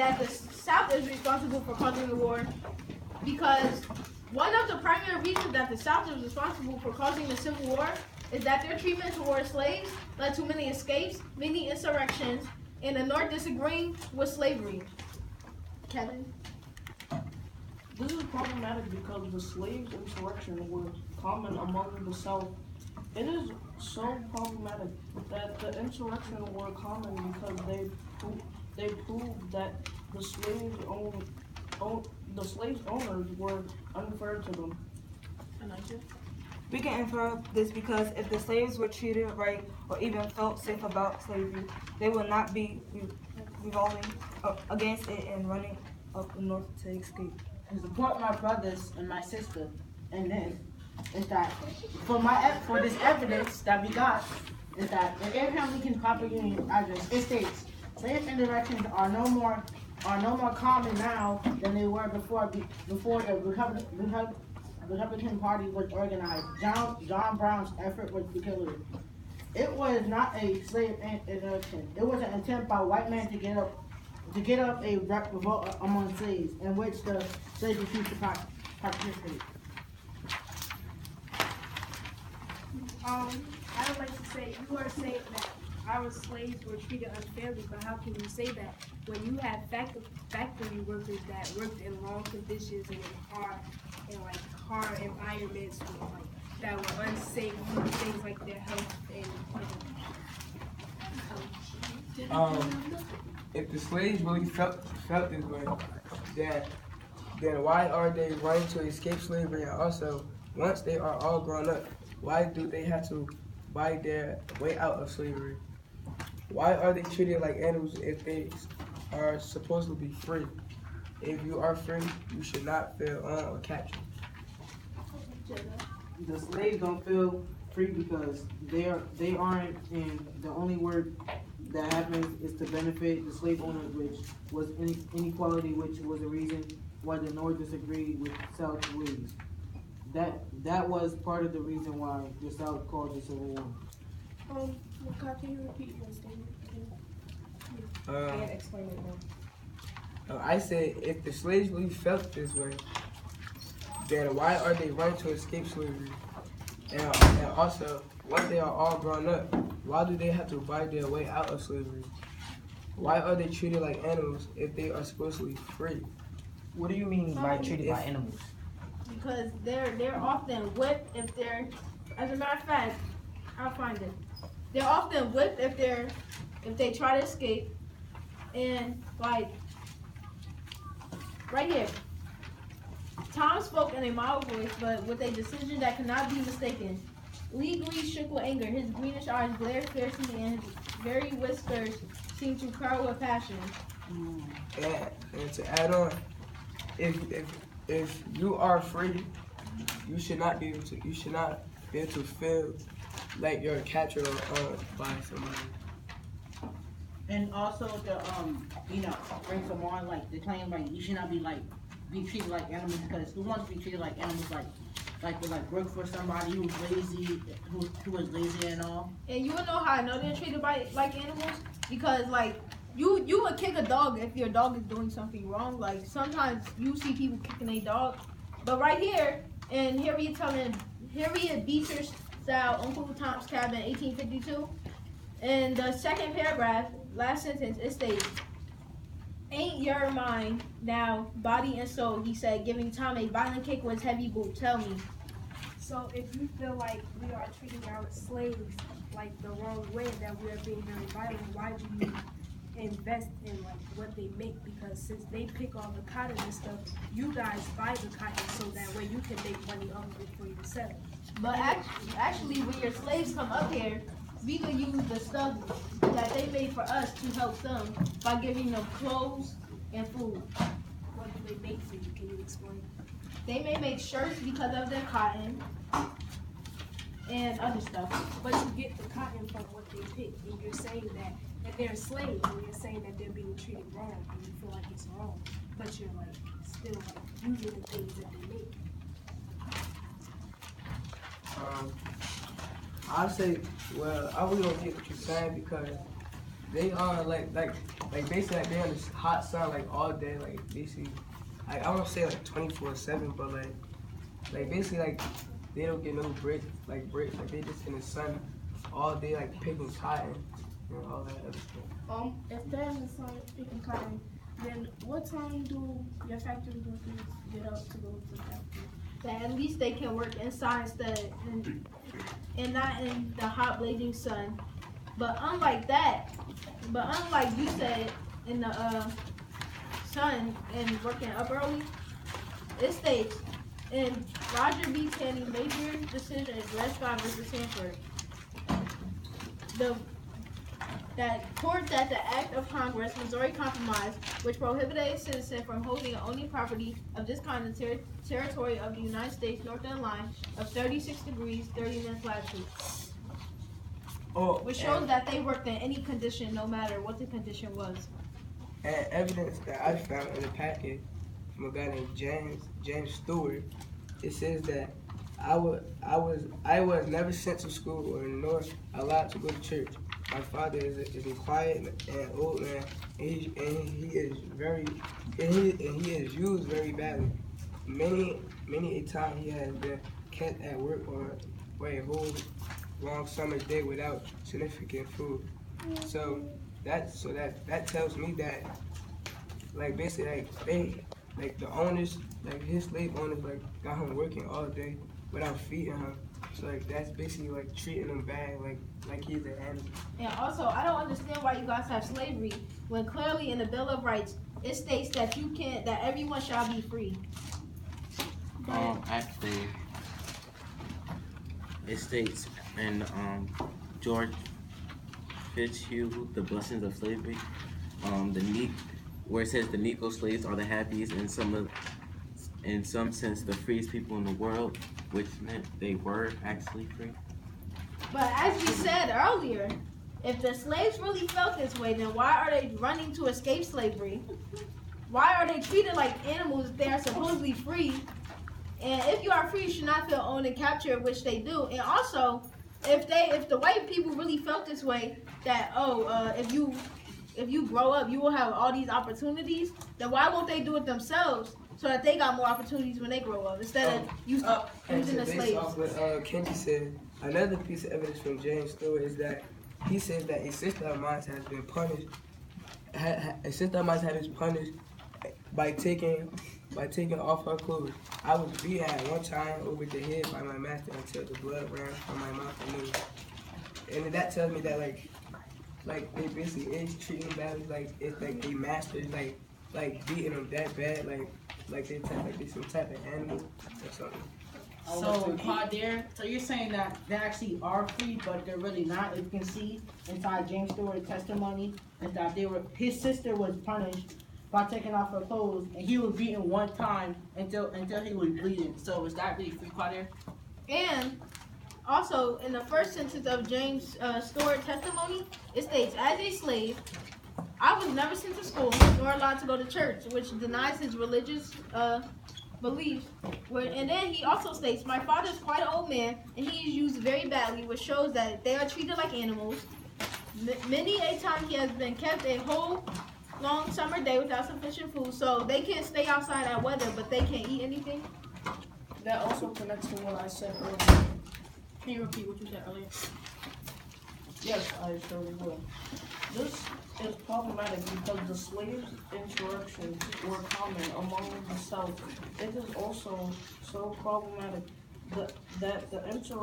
that the South is responsible for causing the war because one of the primary reasons that the South is responsible for causing the Civil War is that their treatment toward slaves led to many escapes, many insurrections, and the North disagreeing with slavery. Kevin? This is problematic because the slaves' insurrection were common among the South. It is so problematic that the insurrection were common because they proved that the slaves' owners were unfair to them. We can infer this because if the slaves were treated right or even felt safe about slavery, they would not be revolting against it and running up the north to escape. To support my brothers and my sister in this is that for this evidence that we got is that in Abraham Lincoln Proper Union address it states slave insurrections are no more common now than they were before the Republican Party was organized. John Brown's effort was peculiar. It was not a slave insurrection. It was an attempt by white men to get up a revolt among slaves, in which the slaves refused to participate. I would like to say, you are saying that our slaves were treated unfairly, but how can you say that when you had factory workers that worked in long conditions and in hard environments that were unsafe for things like their health and If the slaves really felt this way, then why are they running to escape slavery? And also, once they are all grown up, why do they have to buy their way out of slavery? Why are they treated like animals if they are supposed to be free? If you are free, you should not feel or captured. The slaves don't feel free because they aren't, and the only word that happens is to benefit the slave owners, which was inequality, which was the reason why the North disagreed with South ways. That was part of the reason why the South caused the Civil War. can you repeat your statement again? Um, And explain it more. I said, if the slaves really felt this way, then why are they running to escape slavery? And also, once they are all grown up, why do they have to buy their way out of slavery? Why are they treated like animals if they are supposed to be free? What do you mean by treated by animals? Because they're often whipped if they're, as a matter of fact, I'll find it. They're often whipped if they try to escape, and like right here. Tom spoke in a mild voice, but with a decision that could not be mistaken. Legally shook with anger, his greenish eyes glared fiercely, and his very whiskers seemed to curl with passion. And to add on, if you are free, you should not be able to feel like you're captured or by somebody. And also to bring some more the claim you should not be treated like animals, because who wants to be treated like animals like work for somebody who's lazy, who is lazy and all. And you would know how I know they're treated like animals? Because you would kick a dog if your dog is doing something wrong. Like sometimes you see people kicking a dog. But right here, in Harriet Beecher style Uncle Tom's Cabin 1852, in the second paragraph, last sentence, it states, "Ain't your mind now, body and soul," he said, giving Tom a violent kick with his heavy boot. "Tell me." So if you feel like we are treating our slaves like the wrong way, that we are being very violent, why do you invest in what they make? Because since they pick all the cotton and stuff, you guys buy the cotton so that way you can make money off of it for yourself. But actually, when your slaves come up here, we can use the stuff that they made for us to help them by giving them clothes and food. What do they make for you? Can you explain? They may make shirts because of their cotton and other stuff. But you get the cotton from what they pick, and you're saying that they're slaves, and you're saying that they're being treated wrong, and you feel like it's wrong, but you're still using the things that they make. I say, well, I really don't get what you're saying because they are like basically like they in this hot sun like all day, like basically like I won't say like 24/7, but like basically like they don't get no breaks like they just in the sun all day like picking cotton and all that other stuff. If they're in the sun picking cotton, then what time do your factory workers get up to go to the factory? That at least they can work inside instead and not in the hot blazing sun. But unlike you said in the sun and working up early, it states in Roger B. Taney major decision Red Scott versus Sanford, that court that the Act of Congress, Missouri Compromise, which prohibited a citizen from holding or owning property of this kind in territory of the United States north of the line of 36 degrees 30 minutes latitude. Which shows that they worked in any condition, no matter what the condition was. And evidence that I found in the packet from a guy named James Stewart, it says that I was never sent to school or nor allowed to go to church. My father is a quiet and old man, and he is used very badly. Many a time he has been kept at work or a whole long summer day without significant food. So that tells me that like basically like the owners, like his slave owners, like got him working all day without feeding him. So like that's basically like treating him bad, like he's an animal. And also, I don't understand why you guys have slavery when clearly in the Bill of Rights it states that that everyone shall be free. Actually, it states in George Fitzhugh, The Blessings of Slavery, where it says the Negro slaves are the happiest in some sense the freest people in the world, which meant they were actually free. But as we said earlier, if the slaves really felt this way, then why are they running to escape slavery? Why are they treated like animals if they are supposedly free? And if you are free, you should not feel owned and captured, which they do. And also, if the white people really felt this way, that if you grow up, you will have all these opportunities, then why won't they do it themselves so that they got more opportunities when they grow up instead of using the slaves? Off what Kenji said, another piece of evidence from James Stewart is that he says that a sister of mine has been punished. A sister of mine has been punished by taking off her clothes. I was beaten at one time over the head by my master until the blood ran from my mouth and nose. And that tells me that like they basically is treating them badly, like it's like they masters like beating them that bad, like they some type of animal or something. So, Quadir, so you're saying that they actually are free, but they're really not. As you can see inside James Stewart's testimony, is that his sister was punished by taking off her clothes, and he was beaten one time until he was bleeding. So is that really free, Quadir? And also, in the first sentence of James Stewart's testimony, it states, as a slave, I was never sent to school nor allowed to go to church, which denies his religious beliefs. And then he also states, my father is quite an old man, and he is used very badly, which shows that they are treated like animals. Many a time he has been kept a whole long summer day without sufficient food, so they can't stay outside at weather, but they can't eat anything. That also connects to what I said earlier. Can you repeat what you said earlier? Yes, I surely will. This is problematic because the slaves' insurrections were common among the South. It is also so problematic that the insurrection